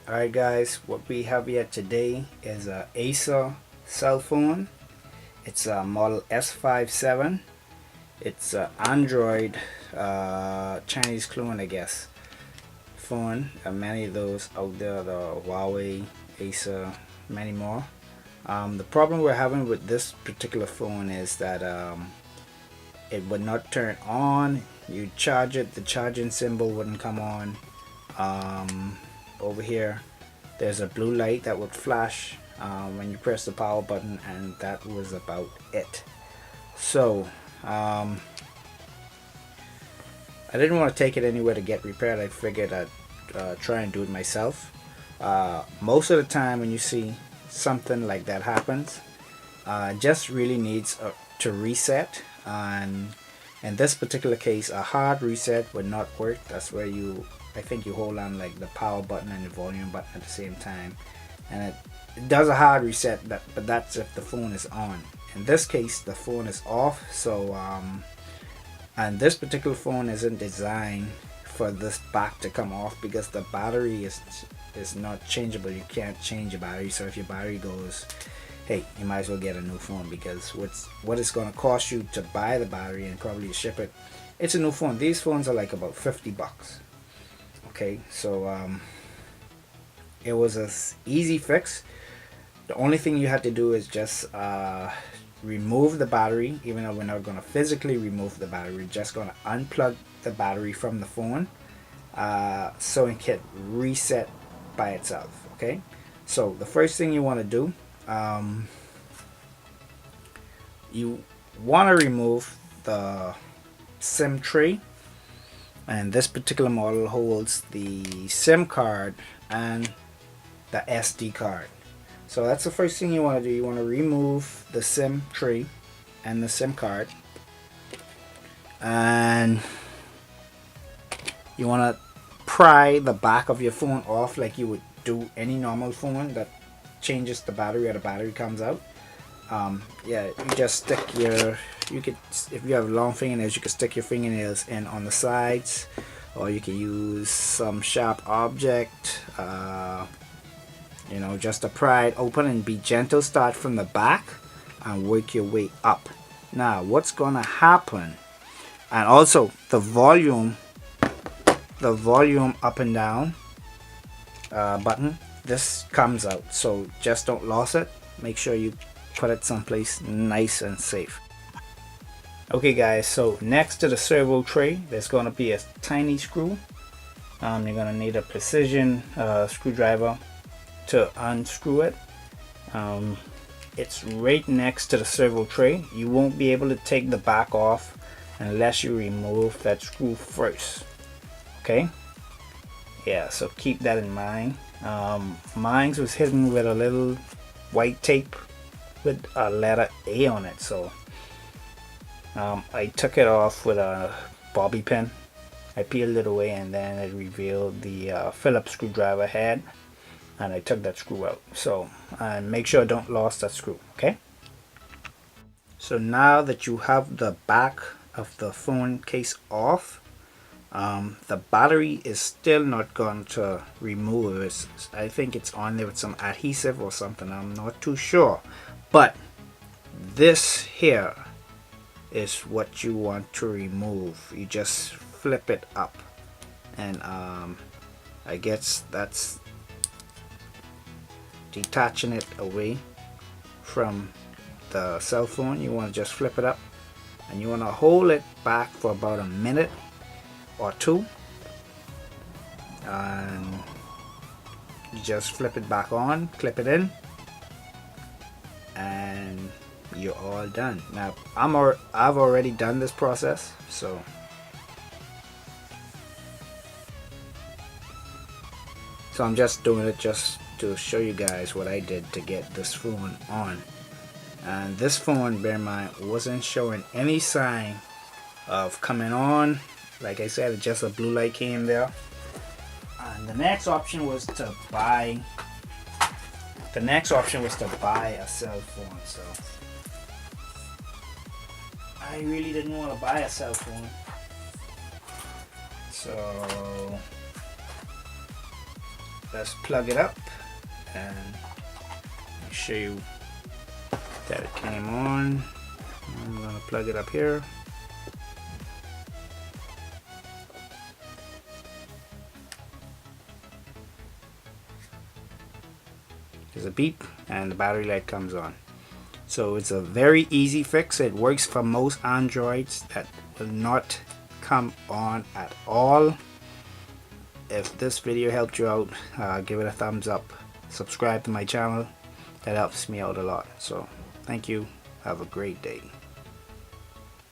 Alright guys, what we have here today is a Acer cell phone. It's a model S57. It's an Android Chinese clone, I guess, phone. Many of those out there, the Huawei, Acer, many more. The problem we're having with this particular phone is that it would not turn on. You charge it, the charging symbol wouldn't come on. Over here there's a blue light that would flash when you press the power button, and that was about it. So I didn't want to take it anywhere to get repaired. I figured I'd try and do it myself. Most of the time when you see something like that happens, it just really needs to reset, and in this particular case a hard reset would not work. That's where I think you hold on like the power button and the volume button at the same time, and it does a hard reset, but that's if the phone is on. In this case the phone is off, so and this particular phone isn't designed for this back to come off because the battery is not changeable. You can't change a battery, so if your battery goes, hey, you might as well get a new phone, because what it's going to cost you to buy the battery and probably ship it, it's a new phone. These phones are like about 50 bucks. Okay, so it was an easy fix. The only thing you had to do is just remove the battery. Even though we're not going to physically remove the battery, we're just going to unplug the battery from the phone so it can reset by itself. Okay, so the first thing you want to do, you want to remove the SIM tray, and this particular model holds the SIM card and the SD card. So that's the first thing you want to do. You want to remove the SIM tray and the SIM card, and you want to pry the back of your phone off like you would do any normal phone that changes the battery or the battery comes out. Yeah, you just stick you could, if you have long fingernails, you could stick your fingernails in on the sides, or you can use some sharp object, just to pry it open, and be gentle. Start from the back and work your way up. Now what's gonna happen, and also the volume up and down button, this comes out, so just don't lose it. Make sure you put it someplace nice and safe. Okay guys, so next to the servo tray there's going to be a tiny screw. You're going to need a precision screwdriver to unscrew it. It's right next to the servo tray. You won't be able to take the back off unless you remove that screw first. Okay, yeah, so keep that in mind. Mine was hidden with a little white tape with a letter A on it, so I took it off with a bobby pin. I peeled it away, and then it revealed the Phillips screwdriver head, and I took that screw out. So and make sure I don't lose that screw. Okay, so now that you have the back of the phone case off, the battery is still not going to remove it. I think it's on there with some adhesive or something, I'm not too sure, but this here is what you want to remove. You just flip it up, and I guess that's detaching it away from the cell phone. You want to just flip it up, and you want to hold it back for about a minute or two, and you just flip it back on, clip it in, and you're all done. Now I've already done this process, so I'm just doing it just to show you guys what I did to get this phone on. And this phone, bear in mind, wasn't showing any sign of coming on. Like I said, just a blue light came there. And the next option was to buy a cell phone. So I really didn't want to buy a cell phone, so let's plug it up and show you that it came on. I'm gonna plug it up here. There's a beep and the battery light comes on. So it's a very easy fix. It works for most Androids that will not come on at all. If this video helped you out, give it a thumbs up. Subscribe to my channel. That helps me out a lot. So thank you. Have a great day.